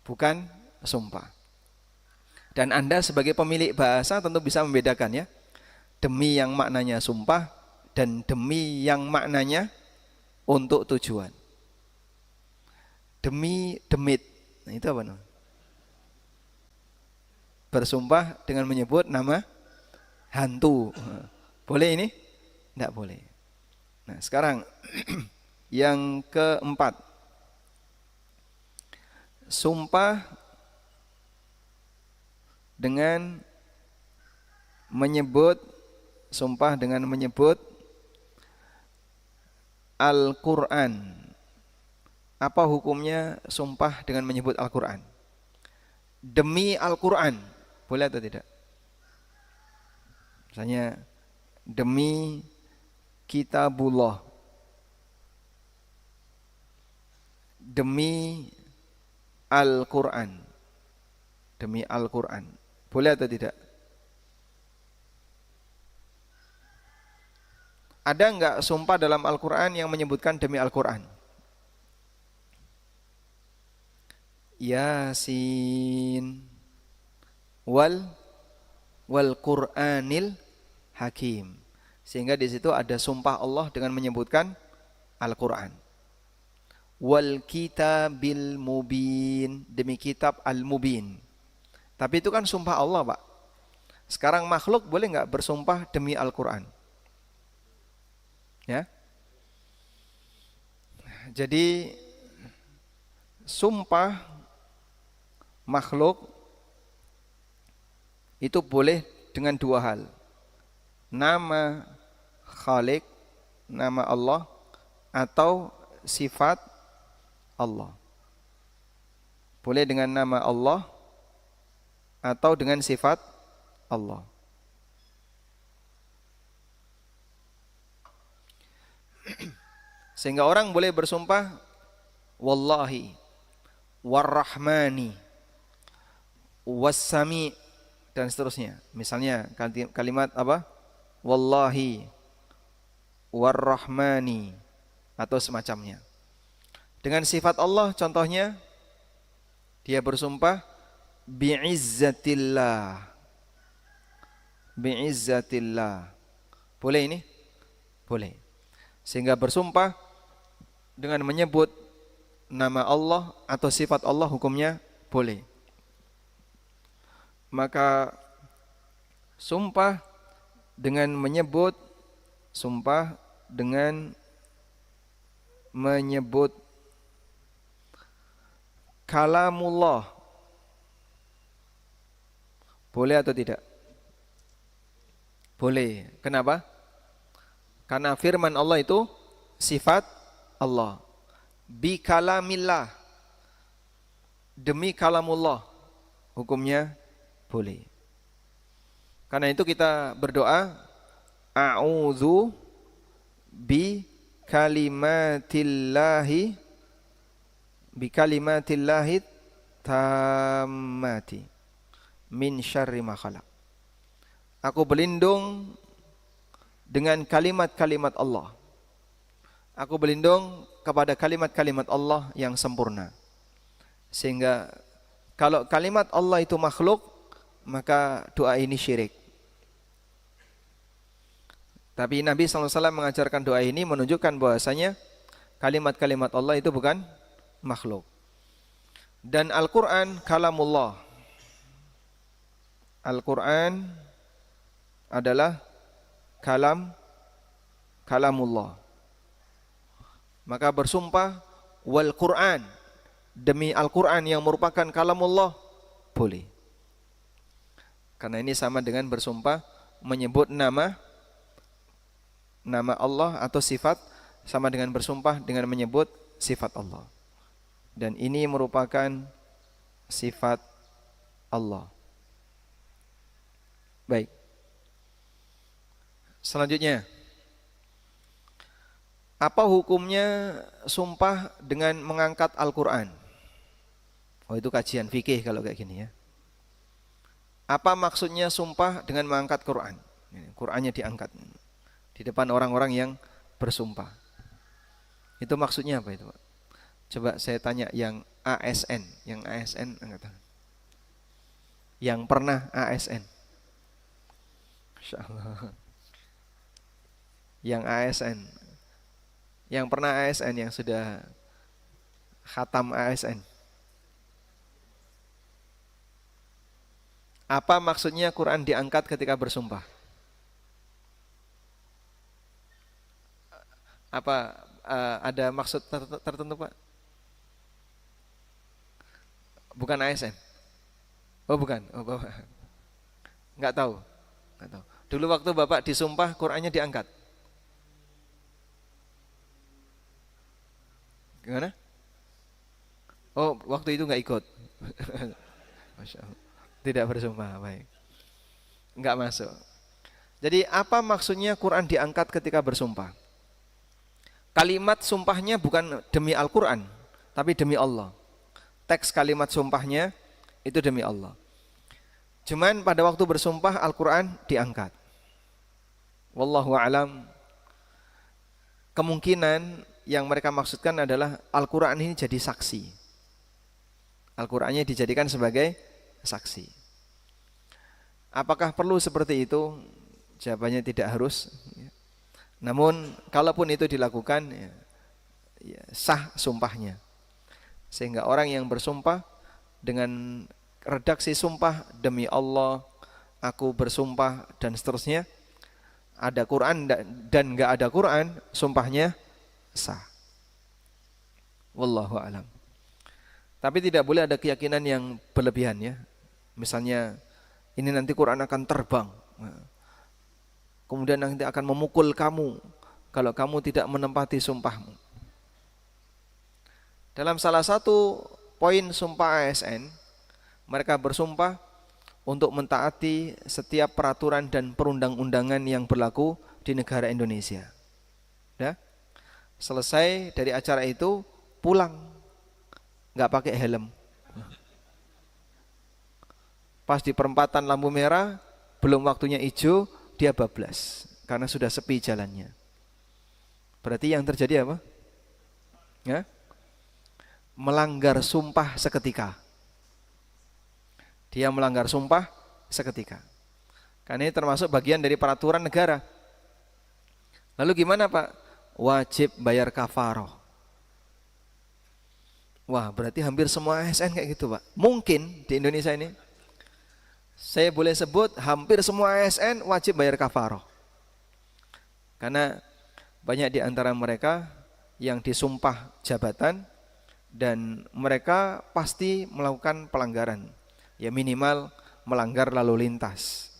bukan sumpah. Dan Anda sebagai pemilik bahasa tentu bisa membedakan ya, demi yang maknanya sumpah dan demi yang maknanya untuk tujuan. Demi demit, nah, itu apa namanya? Bersumpah dengan menyebut nama hantu. Boleh ini? Tidak boleh. Nah sekarang yang keempat, sumpah dengan menyebut Al-Quran. Apa hukumnya sumpah dengan menyebut Al-Quran? Demi Al-Quran, boleh atau tidak? Misalnya demi kitabullah, demi Al-Quran, demi Al-Quran, boleh atau tidak? Ada enggak sumpah dalam Al-Quran yang menyebutkan demi Al-Quran? Yasin wal Qur'anil Hakim. Sehingga di situ ada sumpah Allah dengan menyebutkan Al-Quran. Wal kitabil mubin, demi kitab al-mubin. Tapi itu kan sumpah Allah, Pak. Sekarang makhluk boleh enggak bersumpah demi Al-Quran? Ya. Jadi sumpah makhluk itu boleh dengan dua hal. Nama Khalik, nama Allah, atau sifat Allah. Boleh dengan nama Allah atau dengan sifat Allah. Sehingga orang boleh bersumpah wallahi warrahmani wassami dan seterusnya. Misalnya kalimat apa? Wallahi warrahmani atau semacamnya. Dengan sifat Allah contohnya dia bersumpah bi'izzatillah. Bi'izzatillah. Boleh ini? Boleh. Sehingga bersumpah dengan menyebut nama Allah atau sifat Allah hukumnya boleh. Maka sumpah dengan menyebut kalamullah boleh atau tidak? Boleh. Kenapa? Karena firman Allah itu sifat Allah. Bi kalamillah, demi kalamullah, hukumnya boleh. Karena itu kita berdoa, a'udzu bi kalimatillahi tammati min syarri ma khalaq. Aku berlindung dengan kalimat-kalimat Allah. Aku berlindung kepada kalimat-kalimat Allah yang sempurna. Sehingga Kalau kalimat Allah itu makhluk, maka doa ini syirik. Tapi Nabi SAW mengajarkan doa ini menunjukkan bahwasanya kalimat-kalimat Allah itu bukan makhluk. Dan Al-Quran kalamullah. Al-Quran adalah kalamullah. Maka bersumpah wal Quran, demi Al-Quran yang merupakan kalamullah, boleh. Karena ini sama dengan bersumpah menyebut nama Allah atau sifat, sama dengan bersumpah dengan menyebut sifat Allah. Dan ini merupakan sifat Allah. Baik. Selanjutnya, apa hukumnya sumpah dengan mengangkat Al-Quran? Oh, itu kajian fikih kalau kayak gini ya. Apa maksudnya sumpah dengan mengangkat Quran? Qurannya diangkat di depan orang-orang yang bersumpah. Itu maksudnya apa itu, Pak? Coba saya tanya yang ASN, angkat tangan. Yang pernah ASN. Masyaallah. Yang ASN. Yang pernah ASN, yang sudah khatam ASN. Apa maksudnya Quran diangkat ketika bersumpah? Apa ada maksud tertentu, Pak? Bukan ASN? Oh bukan, oh Bapak. Enggak tahu. Dulu waktu Bapak disumpah Qurannya diangkat. Gimana? Oh, waktu itu enggak ikut. Masya Allah. Tidak bersumpah, baik. Enggak masuk. Jadi apa maksudnya Quran diangkat ketika bersumpah? Kalimat sumpahnya bukan demi Al-Quran, tapi demi Allah. Teks kalimat sumpahnya itu demi Allah. Cuman pada waktu bersumpah Al-Quran diangkat. Wallahu a'lam. Kemungkinan yang mereka maksudkan adalah Al-Quran ini jadi saksi. Al-Qurannya dijadikan sebagai saksi. Apakah perlu seperti itu? Jawabannya tidak harus. Namun kalaupun itu dilakukan, ya, sah sumpahnya. Sehingga orang yang bersumpah dengan redaksi sumpah demi Allah, aku bersumpah dan seterusnya, ada Quran dan enggak ada Quran, sumpahnya sah. Wallahu a'lam. Tapi tidak boleh ada keyakinan yang berlebihan ya. Misalnya ini nanti Quran akan terbang. Kemudian nanti akan memukul kamu kalau kamu tidak menempati sumpahmu. Dalam salah satu poin sumpah ASN, mereka bersumpah untuk mentaati setiap peraturan dan perundang-undangan yang berlaku di negara Indonesia. Ya? Selesai dari acara itu pulang, nggak pakai helm. Pas di perempatan lampu merah, belum waktunya hijau, dia bablas karena sudah sepi jalannya. Berarti yang terjadi apa? Ya? Melanggar sumpah seketika. Dia melanggar sumpah seketika. Karena ini termasuk bagian dari peraturan negara. Lalu gimana, Pak? Wajib bayar kafaroh. Wah, berarti hampir semua ASN kayak gitu, Pak. Mungkin di Indonesia ini saya boleh sebut hampir semua ASN wajib bayar kafaroh. Karena banyak di antara mereka yang disumpah jabatan dan mereka pasti melakukan pelanggaran. Ya minimal melanggar lalu lintas.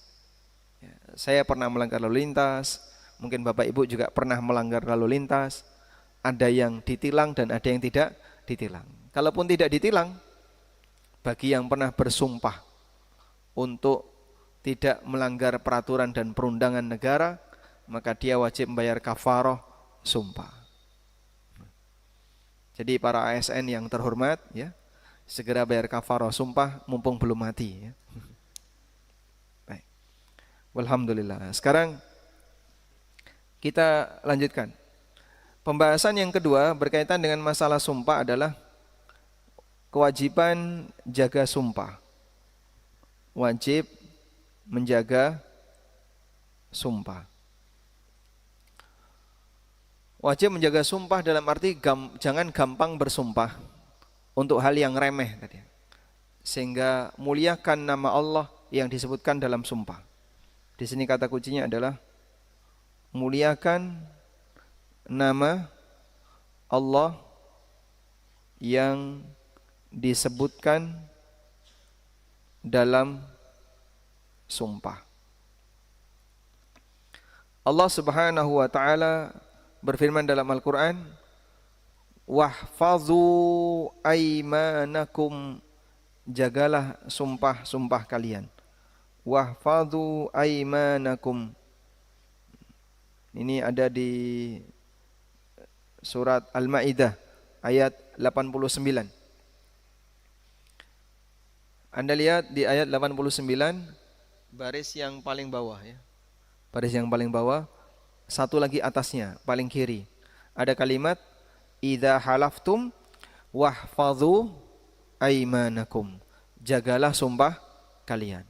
Ya, saya pernah melanggar lalu lintas, mungkin Bapak Ibu juga pernah melanggar lalu lintas. Ada yang ditilang dan ada yang tidak ditilang. Kalaupun tidak ditilang, bagi yang pernah bersumpah untuk tidak melanggar peraturan dan perundangan negara, maka dia wajib membayar kafaroh sumpah. Jadi para ASN yang terhormat, ya, segera bayar kafaroh sumpah mumpung belum mati. Ya. Baik. Walhamdulillah. Sekarang kita lanjutkan. Pembahasan yang kedua berkaitan dengan masalah sumpah adalah kewajiban jaga sumpah. Wajib menjaga sumpah. Wajib menjaga sumpah dalam arti jangan gampang bersumpah untuk hal yang remeh tadi. Sehingga muliakan nama Allah yang disebutkan dalam sumpah. Di sini kata kuncinya adalah muliakan nama Allah yang disebutkan dalam sumpah. Allah Subhanahu wa taala berfirman dalam Al-Qur'an, "Wahfazu aimanakum", jagalah sumpah-sumpah kalian. Wahfazu aimanakum. Ini ada di surat Al-Maidah ayat 89. Anda lihat di ayat 89 baris yang paling bawah ya. Baris yang paling bawah, satu lagi atasnya, paling kiri. Ada kalimat idza halaftum wahfazu aimanakum. Jagalah sumpah kalian.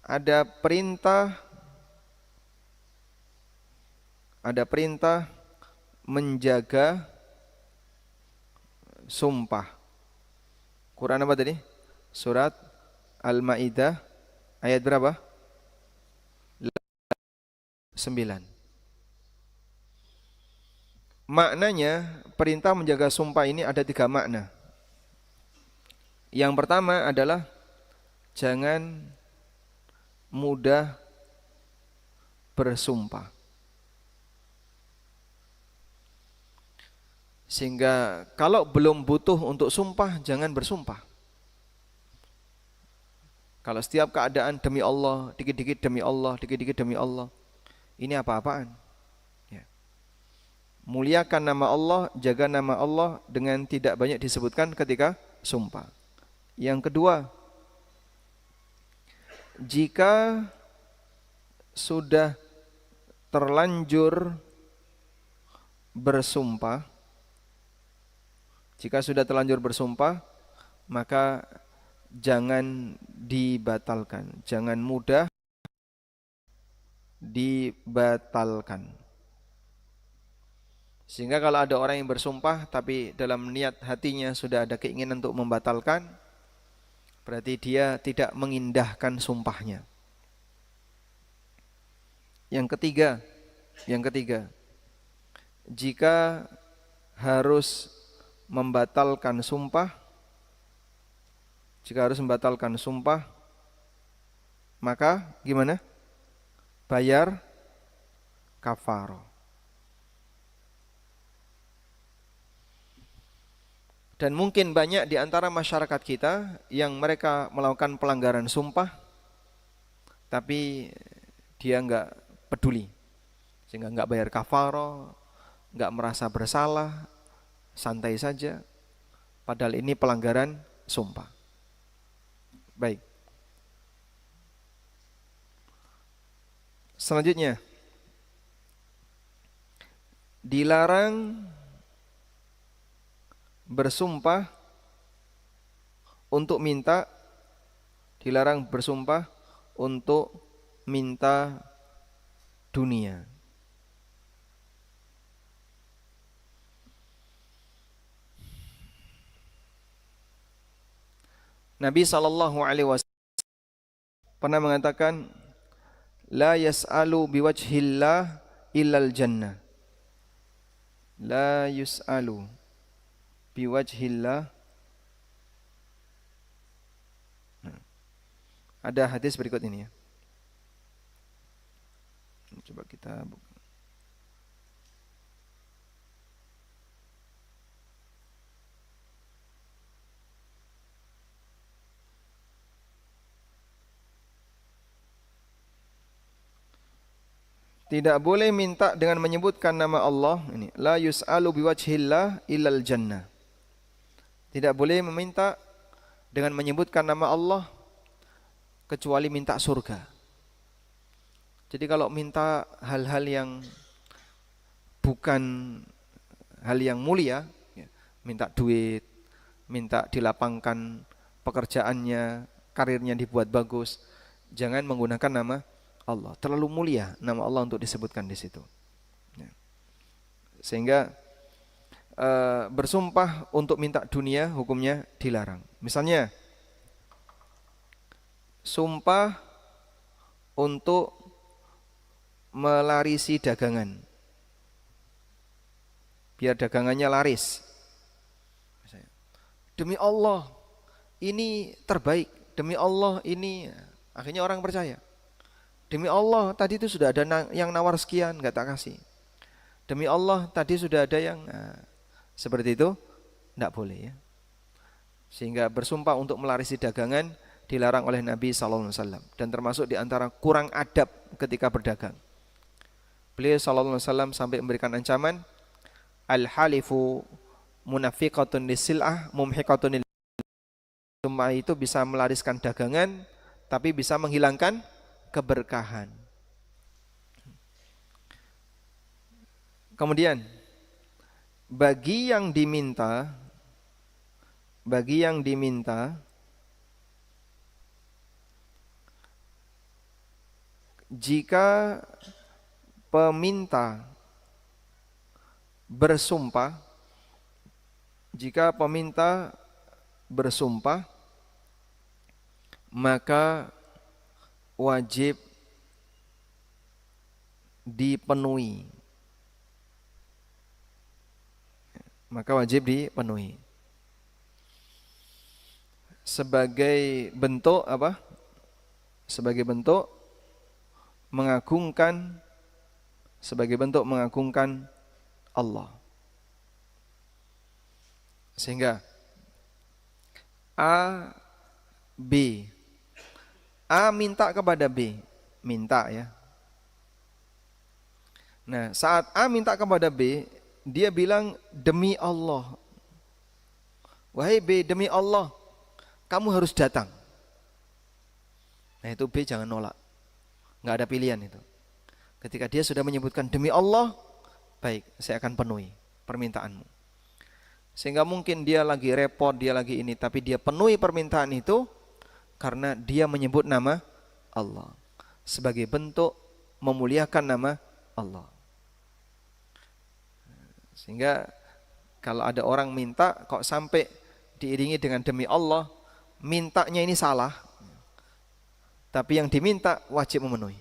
Ada perintah menjaga sumpah. Quran apa tadi? Surat Al-Maidah ayat berapa? 9. Maknanya perintah menjaga sumpah ini ada 3 makna. Yang pertama adalah jangan mudah bersumpah. Sehingga kalau belum butuh untuk sumpah, jangan bersumpah. Kalau setiap keadaan demi Allah, dikit-dikit demi Allah, dikit-dikit demi Allah, ini apa-apaan? Ya. Muliakan nama Allah, jaga nama Allah dengan tidak banyak disebutkan ketika sumpah. Yang kedua, jika sudah terlanjur bersumpah, maka jangan dibatalkan, jangan mudah dibatalkan. Sehingga kalau ada orang yang bersumpah tapi dalam niat hatinya sudah ada keinginan untuk membatalkan, berarti dia tidak mengindahkan sumpahnya. Yang ketiga, jika harus membatalkan sumpah, maka gimana? Bayar kafarah. Dan mungkin banyak di antara masyarakat kita yang mereka melakukan pelanggaran sumpah, tapi dia enggak peduli, sehingga enggak bayar kafarah, enggak merasa bersalah, santai saja. Padahal ini pelanggaran sumpah. Baik. Selanjutnya, dilarang bersumpah untuk minta, dunia. Nabi SAW pernah mengatakan, la yas'alu biwajhillah illal jannah. La yus'alu biwajhillah. Ada hadis berikut ini ya. Coba kita buka. Tidak boleh minta dengan menyebutkan nama Allah. Ini la yus'alu biwajhillah illal jannah. Tidak boleh meminta dengan menyebutkan nama Allah kecuali minta surga. Jadi kalau minta hal-hal yang bukan hal yang mulia, ya, minta duit, minta dilapangkan pekerjaannya, karirnya dibuat bagus, jangan menggunakan nama Allah. Terlalu mulia nama Allah untuk disebutkan di situ. Ya. Sehingga bersumpah untuk minta dunia hukumnya dilarang. Misalnya sumpah untuk melarisi dagangan, biar dagangannya laris. Demi Allah ini terbaik, demi Allah ini, akhirnya orang percaya. Demi Allah tadi itu sudah ada yang nawar sekian, nggak tak kasih. Demi Allah tadi sudah ada yang seperti itu, tidak boleh ya. Sehingga bersumpah untuk melarisi dagangan dilarang oleh Nabi SAW, dan termasuk diantara kurang adab ketika berdagang. Beliau SAW sampai memberikan ancaman, al-halifu munafiqatun lisil'ah mumhiqatun lil. Sumpah itu bisa melariskan dagangan, tapi bisa menghilangkan keberkahan. Kemudian bagi yang diminta jika peminta bersumpah, maka wajib dipenuhi. Sebagai bentuk apa? Sebagai bentuk mengagungkan Allah. Sehingga A minta kepada B, minta ya. Nah, saat A minta kepada B, dia bilang demi Allah, wahai B, demi Allah kamu harus datang. Nah, itu B jangan nolak, nggak ada pilihan itu. Ketika dia sudah menyebutkan demi Allah, baik, saya akan penuhi permintaanmu. Sehingga mungkin dia lagi repot, dia lagi ini, tapi dia penuhi permintaan itu karena dia menyebut nama Allah sebagai bentuk memuliakan nama Allah. Sehingga kalau ada orang minta kok sampai diiringi dengan demi Allah, mintanya ini salah, tapi yang diminta wajib memenuhi.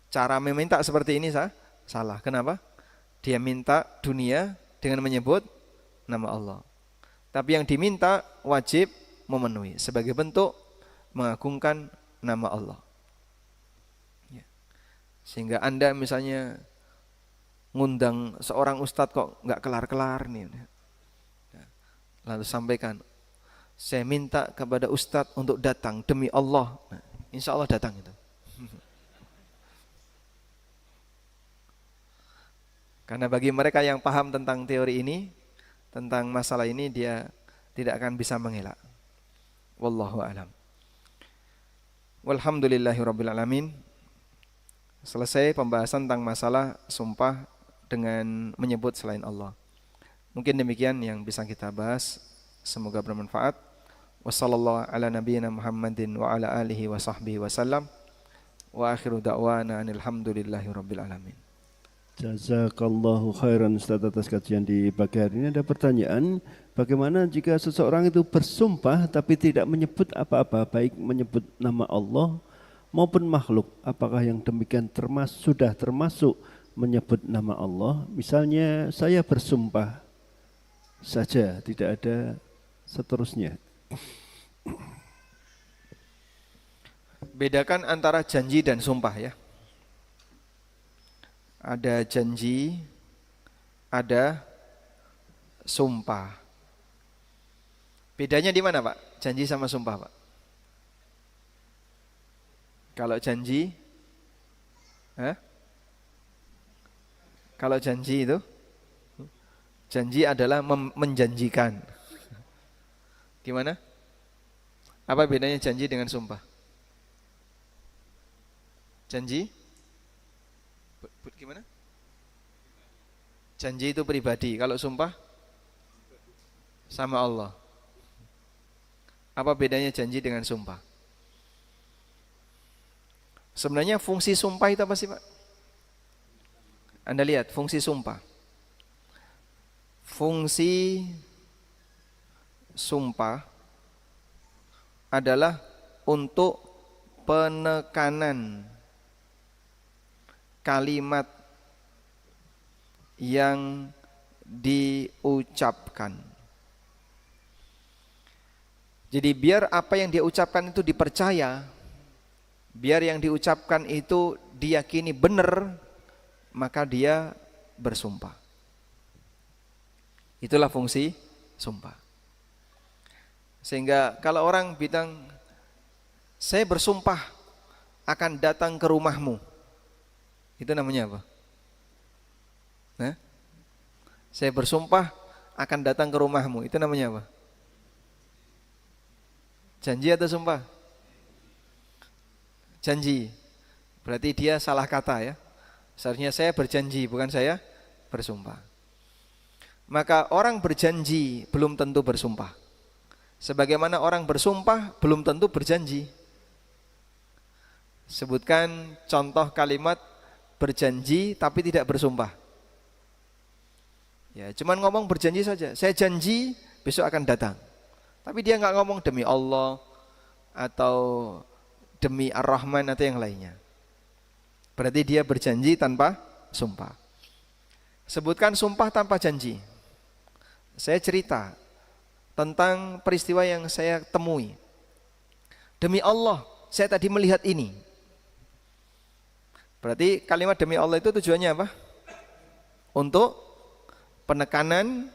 Cara meminta seperti ini salah. Kenapa? Dia minta dunia dengan menyebut nama Allah, tapi yang diminta wajib memenuhi sebagai bentuk mengagungkan nama Allah. Ya. Sehingga Anda misalnya ngundang seorang ustadz kok nggak kelar-kelar nih, lalu sampaikan, saya minta kepada ustadz untuk datang demi Allah. Nah, insya Allah datang itu. Karena bagi mereka yang paham tentang teori ini, tentang masalah ini, dia tidak akan bisa mengelak. Wallahu a'lam. Walhamdulillahirabbil alamin. Selesai pembahasan tentang masalah sumpah dengan menyebut selain Allah. Mungkin demikian yang bisa kita bahas. Semoga bermanfaat. Wassallallahu ala nabiyyina Muhammadin wa ala alihi wa sahbihi wasallam. Wa akhiru da'wana alhamdulillahirabbil alamin. Jazakallahu khairan Ustaz atas kajian di pagi hari ini. Ada pertanyaan, bagaimana jika seseorang itu bersumpah tapi tidak menyebut apa-apa, baik menyebut nama Allah maupun makhluk, apakah yang demikian sudah termasuk menyebut nama Allah? Misalnya saya bersumpah saja, tidak ada seterusnya. Bedakan antara janji dan sumpah ya. Ada janji, ada sumpah. Bedanya di mana, Pak? Janji sama sumpah, Pak? Kalau janji, kalau janji itu, janji adalah menjanjikan. Gimana? Apa bedanya janji dengan sumpah? Janji Gimana? Janji itu pribadi, kalau sumpah sama Allah. Apa bedanya janji dengan sumpah? Sebenarnya fungsi sumpah itu apa sih, Pak? Anda lihat fungsi sumpah. Fungsi sumpah adalah untuk penekanan kalimat yang diucapkan. Jadi biar apa yang dia ucapkan itu dipercaya, biar yang diucapkan itu diyakini benar, maka dia bersumpah. Itulah fungsi sumpah. Sehingga kalau orang bilang, saya bersumpah akan datang ke rumahmu, itu namanya apa? Nah, saya bersumpah akan datang ke rumahmu, itu namanya apa? Janji atau sumpah? Janji. Berarti dia salah kata ya. Seharusnya saya berjanji, bukan saya bersumpah. Maka orang berjanji belum tentu bersumpah. Sebagaimana orang bersumpah belum tentu berjanji. Sebutkan contoh kalimat berjanji tapi tidak bersumpah. Ya, cuman ngomong berjanji saja. Saya janji besok akan datang. Tapi dia nggak ngomong demi Allah atau demi Ar-Rahman atau yang lainnya. Berarti dia berjanji tanpa sumpah. Sebutkan sumpah tanpa janji. Saya cerita tentang peristiwa yang saya temui. Demi Allah, saya tadi melihat ini. Berarti kalimat demi Allah itu tujuannya apa? Untuk penekanan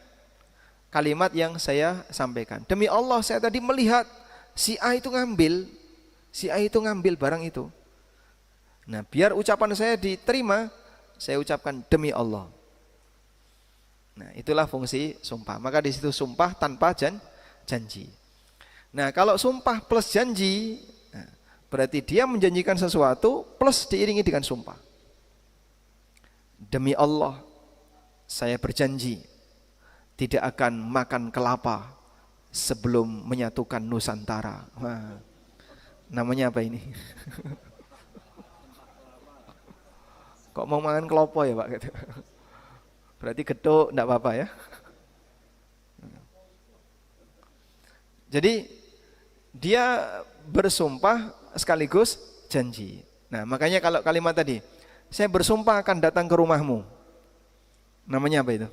kalimat yang saya sampaikan. Demi Allah, saya tadi melihat si A itu ngambil barang itu. Nah, biar ucapan saya diterima, saya ucapkan demi Allah. Nah, itulah fungsi sumpah. Maka di situ sumpah tanpa janji. Nah, kalau sumpah plus janji, berarti dia menjanjikan sesuatu plus diiringi dengan sumpah. Demi Allah, saya berjanji tidak akan makan kelapa sebelum menyatukan Nusantara. Wah, namanya apa ini? Kok mau makan kelapa ya Pak? Berarti geduk enggak apa-apa ya. Jadi dia bersumpah sekaligus janji. Nah, makanya kalau kalimat tadi, saya bersumpah akan datang ke rumahmu. Namanya apa itu?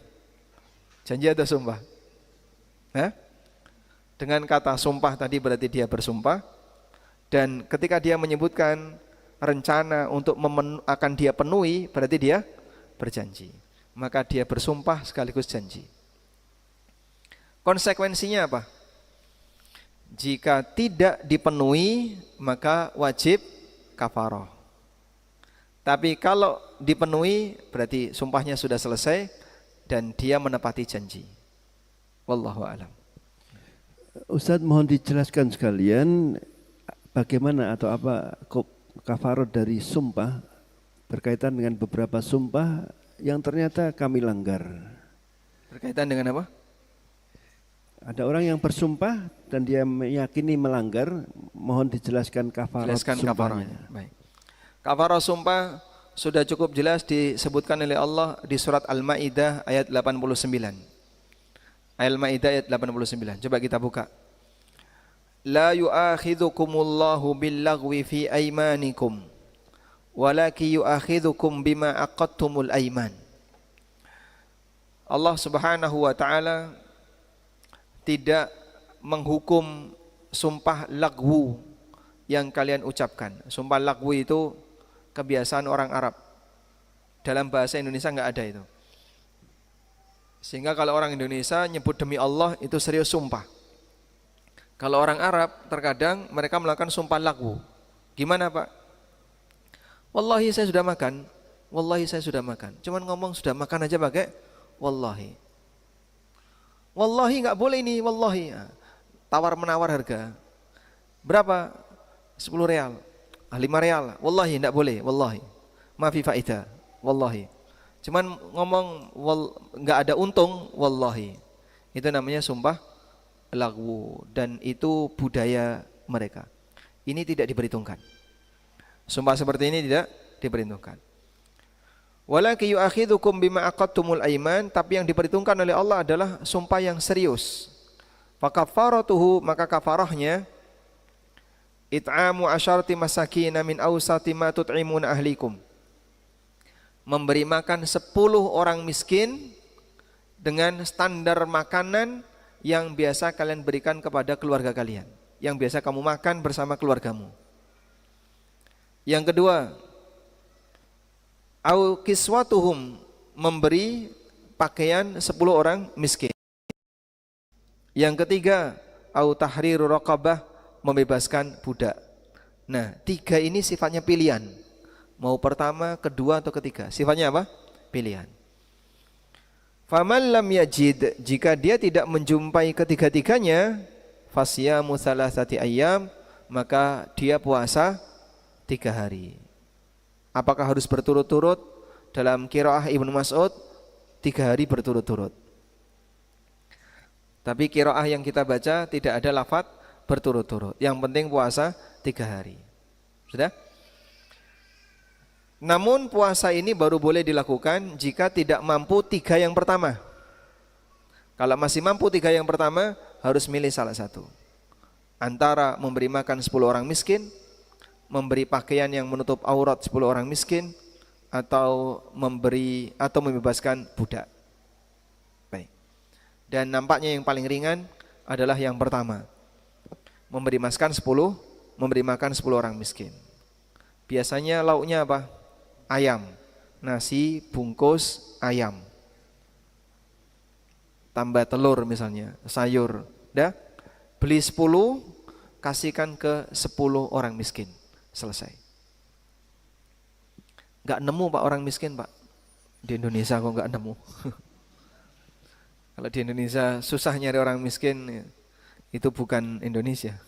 Janji atau sumpah? Dengan kata sumpah tadi berarti dia bersumpah. Dan ketika dia menyebutkan rencana untuk akan dia penuhi, berarti dia berjanji. Maka dia bersumpah sekaligus janji. Konsekuensinya apa? Jika tidak dipenuhi, maka wajib kafarah. Tapi kalau dipenuhi, berarti sumpahnya sudah selesai dan dia menepati janji. Wallahu a'lam. Ustadz, mohon dijelaskan sekalian bagaimana atau apa kafarah dari sumpah berkaitan dengan beberapa sumpah yang ternyata kami langgar. Berkaitan dengan apa? Ada orang yang bersumpah dan dia meyakini melanggar, mohon dijelaskan kafarah sumpahnya. Baik. Kafarah sumpah sudah cukup jelas disebutkan oleh Allah di surat Al-Maidah ayat 89. Al-Maidah ayat 89. Coba kita buka. La yu'akhidhukumullahu billaghwi fi aymanikum walaki yu'akhidhukum bima aqadtumul ayman. Allah Subhanahu wa taala tidak menghukum sumpah lagwu yang kalian ucapkan. Sumpah lagwu itu kebiasaan orang Arab. Dalam bahasa Indonesia enggak ada itu. Sehingga kalau orang Indonesia nyebut demi Allah itu serius sumpah. Kalau orang Arab terkadang mereka melakukan sumpah lagwu. Gimana Pak? Wallahi saya sudah makan. Wallahi saya sudah makan. Cuman ngomong sudah makan aja pakai wallahi. Wallahi enggak boleh ini, wallahi. Tawar menawar harga. Berapa? 10 real. 5 real. Wallahi enggak boleh, wallahi. Ma fi faida. wallahi. Cuman ngomong nggak ada untung, wallahi. Itu namanya sumpah lagwu dan itu budaya mereka. Ini tidak diperhitungkan. Sumpah seperti ini tidak diperhitungkan. Walakin yu'akhidhukum bima aqadtumul aiman, tapi yang diperhitungkan oleh Allah adalah sumpah yang serius. Fakafaratuhu, maka kafarahnya it'amu asyarati masakina min awsati ma tut'imuna ahlikum. Memberi makan 10 orang miskin dengan standar makanan yang biasa kalian berikan kepada keluarga kalian, yang biasa kamu makan bersama keluargamu. Yang kedua, au kiswatuhum, memberi pakaian 10 orang miskin. Yang ketiga, au tahriru raqabah, membebaskan budak. Nah, 3 ini sifatnya pilihan. Mau pertama, kedua atau ketiga, sifatnya apa? Pilihan. Faman lam yajid, jika dia tidak menjumpai ketiga-tiganya, fasyamu thalathati ayyam, maka dia puasa 3 hari. Apakah harus berturut-turut? Dalam qiraah Ibnu Mas'ud 3 hari berturut-turut. Tapi qiraah yang kita baca tidak ada lafaz berturut-turut. Yang penting puasa 3 hari. Sudah? Namun puasa ini baru boleh dilakukan jika tidak mampu 3 yang pertama. Kalau masih mampu 3 yang pertama, harus milih salah satu. Antara memberi makan 10 orang miskin, memberi pakaian yang menutup aurat 10 orang miskin, atau membebaskan budak. Baik. Dan nampaknya yang paling ringan adalah yang pertama. Memberi makan 10 orang miskin. Biasanya lauknya apa? Ayam, nasi bungkus ayam, tambah telur misalnya, sayur, dah beli 10, kasihkan ke 10 orang miskin, selesai. Gak nemu Pak orang miskin Pak, di Indonesia kok gak nemu. Kalau di Indonesia susah nyari orang miskin, itu bukan Indonesia.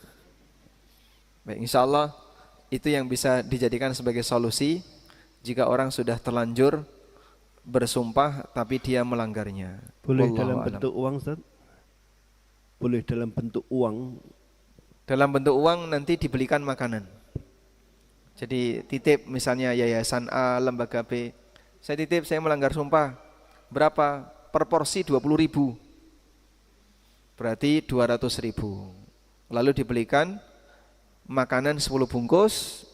Baik, insya Allah itu yang bisa dijadikan sebagai solusi jika orang sudah terlanjur bersumpah tapi dia melanggarnya. Boleh Wallahu dalam alam. bentuk uang, Ustaz? Boleh dalam bentuk uang. Dalam bentuk uang nanti dibelikan makanan. Jadi titip misalnya yayasan A, lembaga B. Saya titip, saya melanggar sumpah. Berapa? Per porsi 20.000. Berarti 200.000. Lalu dibelikan makanan 10 bungkus,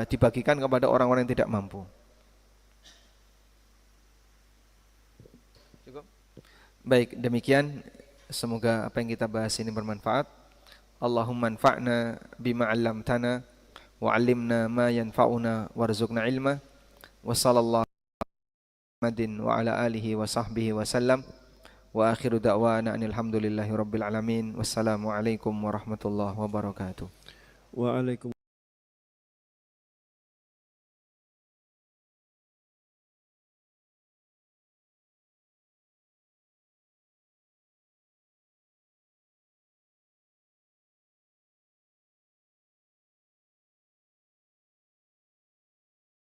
dibagikan kepada orang-orang yang tidak mampu. Cukup? Baik, demikian. Semoga apa yang kita bahas ini bermanfaat. Allahumma anfa'na bima 'allamtana wa 'allimna ma yanfa'una warzuqna ilma. Wa sallallahu wa ala alihi wa sahbihi wa sallam. Wa akhiru da'wana alhamdulillahi rabbil alamin. Wassalamu alaikum warahmatullahi wabarakatuh. Waalaikumsalam.